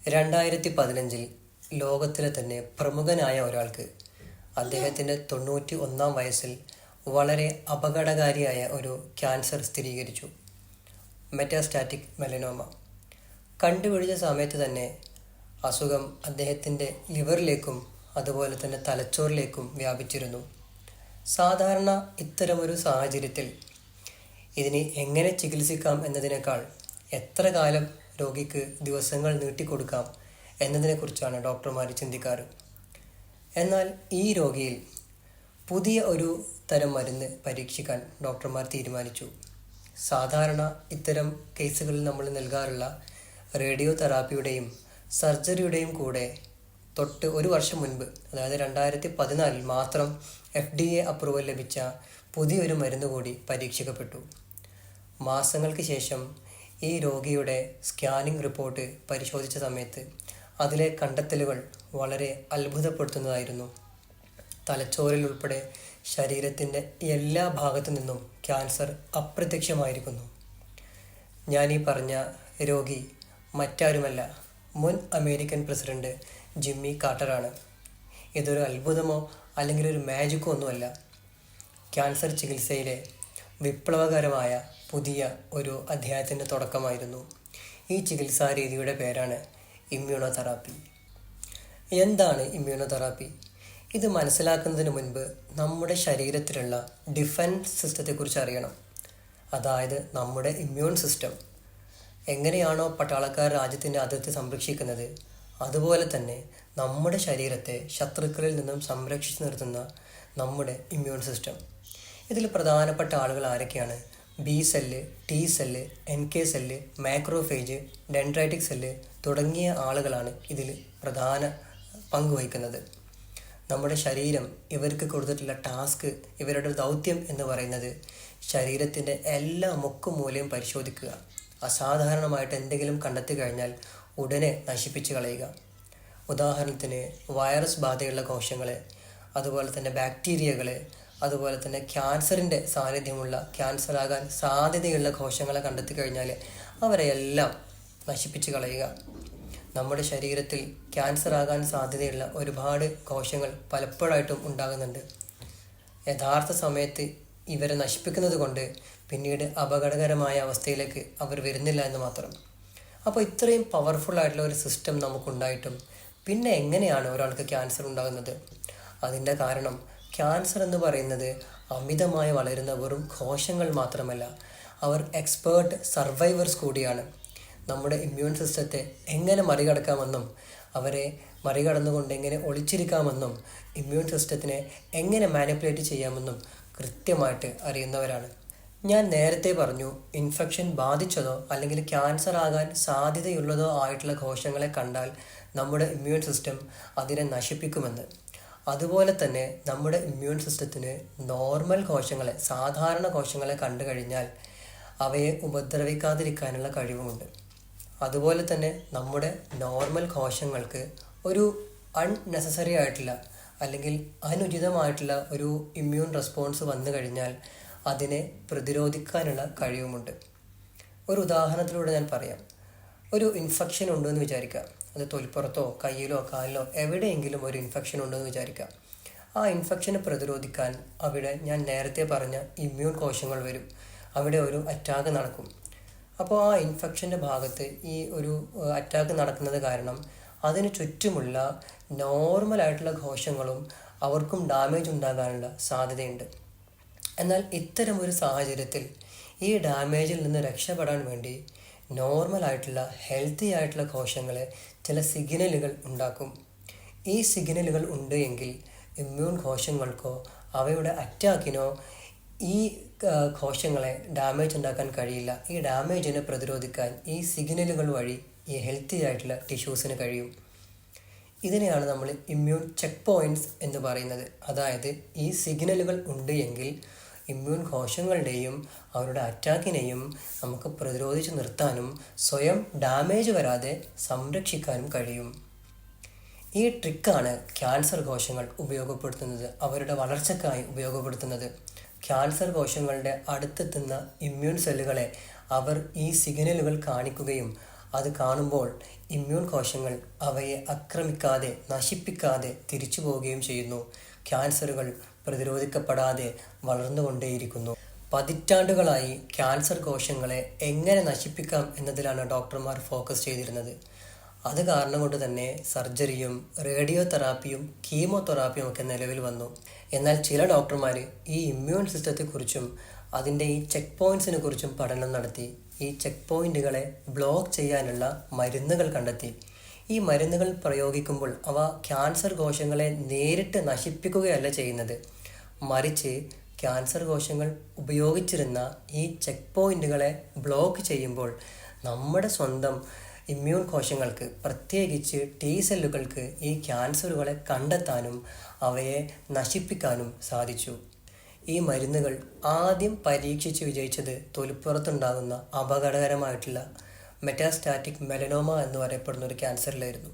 2015 ലോകത്തിലെ തന്നെ പ്രമുഖനായ ഒരാൾക്ക് അദ്ദേഹത്തിൻ്റെ 91-ാം വയസ്സിൽ വളരെ അപകടകാരിയായ ഒരു ക്യാൻസർ സ്ഥിരീകരിച്ചു. Metastatic melanoma. കണ്ടുപിടിച്ച സമയത്ത് തന്നെ അസുഖം അദ്ദേഹത്തിൻ്റെ ലിവറിലേക്കും അതുപോലെ തന്നെ തലച്ചോറിലേക്കും വ്യാപിച്ചിരുന്നു. സാധാരണ ഇത്തരമൊരു സാഹചര്യത്തിൽ ഇതിനെ എങ്ങനെ ചികിത്സിക്കാം എന്നതിനേക്കാൾ എത്ര കാലം രോഗിക്ക് ദിവസങ്ങൾ നീട്ടിക്കൊടുക്കാം എന്നതിനെക്കുറിച്ചാണ് ഡോക്ടർമാർ ചിന്തിക്കാറ്. എന്നാൽ ഈ രോഗിയിൽ പുതിയ ഒരു തരം മരുന്ന് പരീക്ഷിക്കാൻ ഡോക്ടർമാർ തീരുമാനിച്ചു. സാധാരണ ഇത്തരം കേസുകളിൽ നമ്മൾ നൽകാറുള്ള റേഡിയോ തെറാപ്പിയുടെയും സർജറിയുടെയും കൂടെ തൊട്ട് ഒരു വർഷം മുൻപ്, അതായത് 2014 മാത്രം FDA അപ്രൂവൽ ലഭിച്ച പുതിയൊരു മരുന്ന് കൂടി പരീക്ഷിക്കപ്പെട്ടു. മാസങ്ങൾക്ക് ശേഷം ഈ രോഗിയുടെ സ്കാനിംഗ് റിപ്പോർട്ട് പരിശോധിച്ച സമയത്ത് അതിലെ കണ്ടെത്തലുകൾ വളരെ അത്ഭുതപ്പെടുത്തുന്നതായിരുന്നു. തലച്ചോറിൽ ഉൾപ്പെടെ ശരീരത്തിൻ്റെ എല്ലാ ഭാഗത്തു നിന്നും ക്യാൻസർ അപ്രത്യക്ഷമായിരിക്കുന്നു. ഞാൻ ഈ പറഞ്ഞ രോഗി മറ്റാരുമല്ല, മുൻ അമേരിക്കൻ പ്രസിഡന്റ് ജിമ്മി കാർട്ടറാണ്. ഇതൊരു അത്ഭുതമോ അല്ലെങ്കിൽ ഒരു മാജിക്കോ ഒന്നുമല്ല. ക്യാൻസർ ചികിത്സയിലെ വിപ്ലവകരമായ പുതിയ ഒരു അധ്യായത്തിൻ്റെ തുടക്കമായിരുന്നു. ഈ ചികിത്സാ രീതിയുടെ പേരാണ് ഇമ്മ്യൂണോതെറാപ്പി. എന്താണ് ഇമ്മ്യൂണോതെറാപ്പി? ഇത് മനസ്സിലാക്കുന്നതിന് മുൻപ് നമ്മുടെ ശരീരത്തിലുള്ള ഡിഫൻസ് സിസ്റ്റത്തെക്കുറിച്ച് അറിയണം. അതായത് നമ്മുടെ ഇമ്മ്യൂൺ സിസ്റ്റം. എങ്ങനെയാണോ പട്ടാളക്കാർ രാജ്യത്തിൻ്റെ അതിർത്തി സംരക്ഷിക്കുന്നത്, അതുപോലെ തന്നെ നമ്മുടെ ശരീരത്തെ ശത്രുക്കളിൽ നിന്നും സംരക്ഷിച്ചു നിർത്തുന്ന നമ്മുടെ ഇമ്മ്യൂൺ സിസ്റ്റം. ഇതിൽ പ്രധാനപ്പെട്ട ആളുകൾ ആരൊക്കെയാണ്? B cell, T cell, NK cell, macrophage, dendritic cell തുടങ്ങിയ ആളുകളാണ് ഇതിൽ പ്രധാന പങ്ക് വഹിക്കുന്നത്. നമ്മുടെ ശരീരം ഇവർക്ക് കൊടുത്തിട്ടുള്ള ടാസ്ക്, ഇവരുടെ ദൗത്യം എന്ന് പറയുന്നത് ശരീരത്തിൻ്റെ എല്ലാ മുക്കുമൂലയും പരിശോധിക്കുക. അസാധാരണമായിട്ട് എന്തെങ്കിലും കണ്ടെത്തി കഴിഞ്ഞാൽ ഉടനെ നശിപ്പിച്ച് കളയുക. ഉദാഹരണത്തിന് വൈറസ് ബാധയുള്ള കോശങ്ങളെ, അതുപോലെ തന്നെ ബാക്ടീരിയകളെ, അതുപോലെ തന്നെ ക്യാൻസറിൻ്റെ സാന്നിധ്യമുള്ള, ക്യാൻസറാകാൻ സാധ്യതയുള്ള കോശങ്ങളെ കണ്ടെത്തി കഴിഞ്ഞാൽ അവരെയെല്ലാം നശിപ്പിച്ച് കളയുക. നമ്മുടെ ശരീരത്തിൽ ക്യാൻസർ ആകാൻ സാധ്യതയുള്ള ഒരുപാട് കോശങ്ങൾ പലപ്പോഴായിട്ടും ഉണ്ടാകുന്നുണ്ട്. യഥാർത്ഥ സമയത്ത് ഇവരെ നശിപ്പിക്കുന്നത് കൊണ്ട് പിന്നീട് അപകടകരമായ അവസ്ഥയിലേക്ക് അവർ വരുന്നില്ല എന്ന് മാത്രം. അപ്പോൾ ഇത്രയും പവർഫുൾ ആയിട്ടുള്ള ഒരു സിസ്റ്റം നമുക്കുണ്ടായിട്ടും പിന്നെ എങ്ങനെയാണ് ഒരാൾക്ക് ക്യാൻസർ ഉണ്ടാകുന്നത്? അതിൻ്റെ കാരണം ക്യാൻസർ എന്ന് പറയുന്നത് അമിതമായി വളരുന്ന വെറും കോശങ്ങൾ മാത്രമല്ല, അവർ എക്സ്പേർട്ട് സർവൈവേഴ്സ് കൂടിയാണ്. നമ്മുടെ ഇമ്മ്യൂൺ സിസ്റ്റത്തെ എങ്ങനെ മറികടക്കാമെന്നും അവരെ മറികടന്നുകൊണ്ട് എങ്ങനെ ഒളിച്ചിരിക്കാമെന്നും ഇമ്മ്യൂൺ സിസ്റ്റത്തിനെ എങ്ങനെ മാനിപ്പുലേറ്റ് ചെയ്യാമെന്നും കൃത്യമായിട്ട് അറിയുന്നവരാണ്. ഞാൻ നേരത്തെ പറഞ്ഞു, ഇൻഫെക്ഷൻ ബാധിച്ചതോ അല്ലെങ്കിൽ ക്യാൻസർ ആകാൻ സാധ്യതയുള്ളതോ ആയിട്ടുള്ള കോശങ്ങളെ കണ്ടാൽ നമ്മുടെ ഇമ്മ്യൂൺ സിസ്റ്റം അതിനെ നശിപ്പിക്കുമെന്ന്. അതുപോലെ തന്നെ നമ്മുടെ ഇമ്മ്യൂൺ സിസ്റ്റത്തിന് നോർമൽ കോശങ്ങളെ, സാധാരണ കോശങ്ങളെ കണ്ടു കഴിഞ്ഞാൽ അവയെ ഉപദ്രവിക്കാതിരിക്കാനുള്ള കഴിവുമുണ്ട്. അതുപോലെ തന്നെ നമ്മുടെ നോർമൽ കോശങ്ങൾക്ക് ഒരു അൺനെസസറി ആയിട്ടുള്ള അല്ലെങ്കിൽ അനുചിതമായിട്ടുള്ള ഒരു ഇമ്മ്യൂൺ റെസ്പോൺസ് വന്നു കഴിഞ്ഞാൽ അതിനെ പ്രതിരോധിക്കാനുള്ള കഴിവുമുണ്ട്. ഒരു ഉദാഹരണത്തിലൂടെ ഞാൻ പറയാം. ഒരു ഇൻഫെക്ഷൻ ഉണ്ടെന്ന് വിചാരിക്കുക. അത് തൊലിപ്പുറത്തോ കയ്യിലോ കാലിലോ എവിടെയെങ്കിലും ഒരു ഇൻഫെക്ഷൻ ഉണ്ടെന്ന് വിചാരിക്കുക. ആ ഇൻഫെക്ഷനെ പ്രതിരോധിക്കാൻ അവിടെ ഞാൻ നേരത്തെ പറഞ്ഞ ഇമ്മ്യൂൺ കോശങ്ങൾ വരും. അവിടെ ഒരു അറ്റാക്ക് നടക്കും. അപ്പോൾ ആ ഇൻഫെക്ഷൻ്റെ ഭാഗത്ത് ഈ ഒരു അറ്റാക്ക് നടക്കുന്നത് കാരണം അതിന് ചുറ്റുമുള്ള നോർമലായിട്ടുള്ള കോശങ്ങളും അവർക്കും ഡാമേജ് ഉണ്ടാകാനുള്ള സാധ്യതയുണ്ട്. എന്നാൽ ഇത്തരമൊരു സാഹചര്യത്തിൽ ഈ ഡാമേജിൽ നിന്ന് രക്ഷപ്പെടാൻ വേണ്ടി നോർമലായിട്ടുള്ള ഹെൽത്തി ആയിട്ടുള്ള കോശങ്ങളെ ചില സിഗ്നലുകൾ ഉണ്ടാക്കും. ഈ സിഗ്നലുകൾ ഉണ്ട് എങ്കിൽ ഇമ്മ്യൂൺ കോശങ്ങൾക്കോ അവയുടെ അറ്റാക്കിനോ ഈ കോശങ്ങളെ ഡാമേജ് ഉണ്ടാക്കാൻ കഴിയില്ല. ഈ ഡാമേജിനെ പ്രതിരോധിക്കാൻ ഈ സിഗ്നലുകൾ വഴി ഈ ഹെൽത്തി ആയിട്ടുള്ള ടിഷ്യൂസിന് കഴിയും. ഇതിനെയാണ് നമ്മൾ ഇമ്മ്യൂൺ ചെക്ക് പോയിൻറ്റ്സ് എന്ന് പറയുന്നത്. അതായത് ഈ സിഗ്നലുകൾ ഉണ്ട് എങ്കിൽ ഇമ്മ്യൂൺ കോശങ്ങളുടെയും അവരുടെ അറ്റാക്കിനെയും നമുക്ക് പ്രതിരോധിച്ച് നിർത്താനും സ്വയം ഡാമേജ് വരാതെ സംരക്ഷിക്കാനും കഴിയും. ഈ ട്രിക്കാണ് ക്യാൻസർ കോശങ്ങൾ ഉപയോഗപ്പെടുത്തുന്നത്, അവരുടെ വളർച്ചയ്ക്കായി ഉപയോഗപ്പെടുത്തുന്നത്. ക്യാൻസർ കോശങ്ങളുടെ അടുത്തെത്തുന്ന ഇമ്മ്യൂൺ സെല്ലുകളെ അവർ ഈ സിഗ്നലുകൾ കാണിക്കുകയും അത് കാണുമ്പോൾ ഇമ്മ്യൂൺ കോശങ്ങൾ അവയെ ആക്രമിക്കാതെ നശിപ്പിക്കാതെ തിരിച്ചു പോവുകയും ചെയ്യുന്നു. ക്യാൻസറുകൾ പ്രതിരോധിക്കപ്പെടാതെ വളർന്നുകൊണ്ടേയിരിക്കുന്നു. പതിറ്റാണ്ടുകളായി ക്യാൻസർ കോശങ്ങളെ എങ്ങനെ നശിപ്പിക്കാം എന്നതിലാണ് ഡോക്ടർമാർ ഫോക്കസ് ചെയ്തിരുന്നത്. അത് കാരണം കൊണ്ട് തന്നെ സർജറിയും റേഡിയോ തെറാപ്പിയും കീമോതെറാപ്പിയും ഒക്കെ നിലവിൽ വന്നു. എന്നാൽ ചില ഡോക്ടർമാർ ഈ ഇമ്മ്യൂൺ സിസ്റ്റത്തെക്കുറിച്ചും അതിൻ്റെ ഈ ചെക്ക് പോയിൻറ്റ്സിനെ കുറിച്ചും പഠനം നടത്തി. ഈ ചെക്ക് പോയിൻറ്റുകളെ ബ്ലോക്ക് ചെയ്യാനുള്ള മരുന്നുകൾ കണ്ടെത്തി. ഈ മരുന്നുകൾ പ്രയോഗിക്കുമ്പോൾ അവ ക്യാൻസർ കോശങ്ങളെ നേരിട്ട് നശിപ്പിക്കുകയല്ല ചെയ്യുന്നത്, മറിച്ച് ക്യാൻസർ കോശങ്ങൾ ഉപയോഗിച്ചിരുന്ന ഈ ചെക്ക് പോയിൻറ്റുകളെ ബ്ലോക്ക് ചെയ്യുമ്പോൾ നമ്മുടെ സ്വന്തം ഇമ്മ്യൂൺ കോശങ്ങൾക്ക്, പ്രത്യേകിച്ച് ടി സെല്ലുകൾക്ക് ഈ ക്യാൻസറുകളെ കണ്ടെത്താനും അവയെ നശിപ്പിക്കാനും സാധിച്ചു. ഈ മരുന്നുകൾ ആദ്യം പരീക്ഷിച്ച് വിജയിച്ചത് തൊലിപ്പുറത്തുണ്ടാകുന്ന അപകടകരമായിട്ടുള്ള മെറ്റാസ്റ്റാറ്റിക് മെലനോമ എന്ന് പറയപ്പെടുന്ന ഒരു ക്യാൻസറിലായിരുന്നു.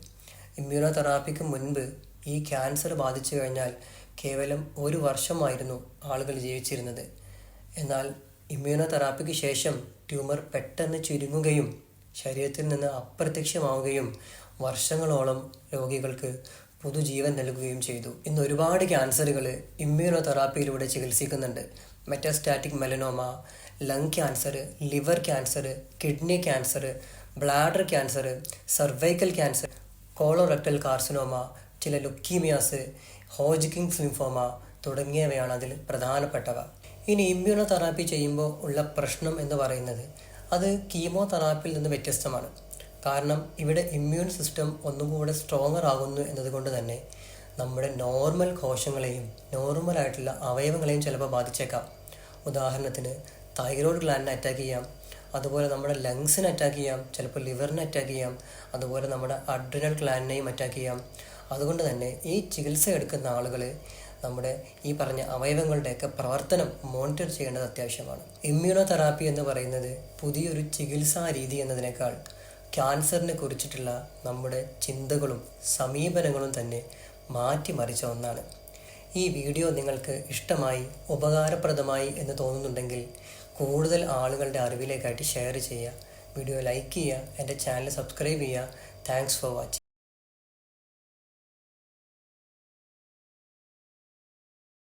ഇമ്മ്യൂണോതെറാപ്പിക്ക് മുൻപ് ഈ ക്യാൻസർ ബാധിച്ചു കഴിഞ്ഞാൽ കേവലം 1 വർഷമായിരുന്നു ആളുകൾ ജീവിച്ചിരുന്നത്. എന്നാൽ ഇമ്മ്യൂണോതെറാപ്പിക്ക് ശേഷം ട്യൂമർ പെട്ടെന്ന് ചുരുങ്ങുകയും ശരീരത്തിൽ നിന്ന് അപ്രത്യക്ഷമാവുകയും വർഷങ്ങളോളം രോഗികൾക്ക് പുതുജീവൻ നൽകുകയും ചെയ്തു. ഇന്ന് ഒരുപാട് ക്യാൻസറുകൾ ഇമ്മ്യൂണോതെറാപ്പിയിലൂടെ ചികിത്സിക്കുന്നുണ്ട്. Metastatic melanoma, lung cancer, liver cancer, kidney cancer, bladder cancer, cervical cancer, colorectal carcinoma, ചില ലുക്കീമിയാസ്, ഹോജ്കിൻസ് ലിംഫോമ തുടങ്ങിയവയാണ് അതിൽ പ്രധാനപ്പെട്ടവ. ഇനി ഇമ്മ്യൂണോതെറാപ്പി ചെയ്യുമ്പോൾ ഉള്ള പ്രശ്നം എന്ന് പറയുന്നത് അത് കീമോതെറാപ്പിയിൽ നിന്ന് വ്യത്യസ്തമാണ്. കാരണം ഇവിടെ ഇമ്മ്യൂൺ സിസ്റ്റം ഒന്നുകൂടെ സ്ട്രോങ്ങർ ആകുന്നു എന്നതുകൊണ്ട് തന്നെ നമ്മുടെ നോർമൽ കോശങ്ങളെയും നോർമലായിട്ടുള്ള അവയവങ്ങളെയും ചിലപ്പോൾ ബാധിച്ചേക്കാം. ഉദാഹരണത്തിന് തൈറോയ്ഡ് ഗ്ലാൻഡിനെ അറ്റാക്ക് ചെയ്യാം, അതുപോലെ നമ്മുടെ ലങ്സിനെ അറ്റാക്ക് ചെയ്യാം, ചിലപ്പോൾ ലിവറിനെ അറ്റാക്ക് ചെയ്യാം, അതുപോലെ നമ്മുടെ അഡ്രിനൽ ഗ്ലാൻഡിനെയും അറ്റാക്ക് ചെയ്യാം. അതുകൊണ്ട് തന്നെ ഈ ചികിത്സ എടുക്കുന്ന ആളുകൾ നമ്മുടെ ഈ പറഞ്ഞ അവയവങ്ങളുടെയൊക്കെ പ്രവർത്തനം മോണിറ്റർ ചെയ്യേണ്ടത് അത്യാവശ്യമാണ്. ഇമ്മ്യൂണോതെറാപ്പി എന്ന് പറയുന്നത് പുതിയൊരു ചികിത്സാ രീതി എന്നതിനേക്കാൾ ക്യാൻസറിനെ കുറിച്ചിട്ടുള്ള നമ്മുടെ ചിന്തകളും സമീപനങ്ങളും തന്നെ മാറ്റിമറിച്ച ഒന്നാണ്. ഈ വീഡിയോ നിങ്ങൾക്ക് ഇഷ്ടമായി, ഉപകാരപ്രദമായി എന്ന് തോന്നുന്നുണ്ടെങ്കിൽ കൂടുതൽ ആളുകളുടെ അറിവിലേക്കായിട്ട് ഷെയർ ചെയ്യുക, വീഡിയോ ലൈക്ക് ചെയ്യുക, എൻ്റെ ചാനൽ സബ്സ്ക്രൈബ് ചെയ്യുക. Thanks for watching.